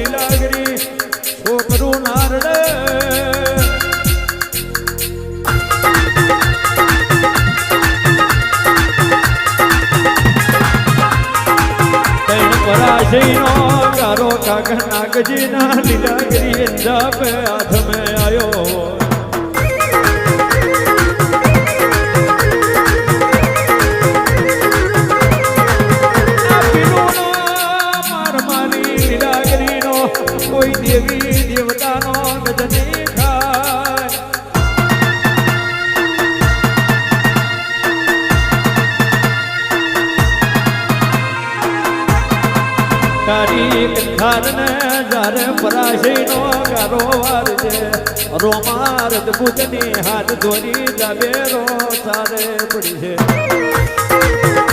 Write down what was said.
લીલાગરી છોકરું નારડે પરાશયનો ગારો કાકા નાગજીના લીલાગરી જાપ હાથમે આવ્યો કોઈ દેવી દેવતાનો ગજની થાય તારી કથારને જ્યારે પરાશયનો ગારો વારજે રોમારત બુધની હાથ ધોરી જાબેરો સારે પડી છે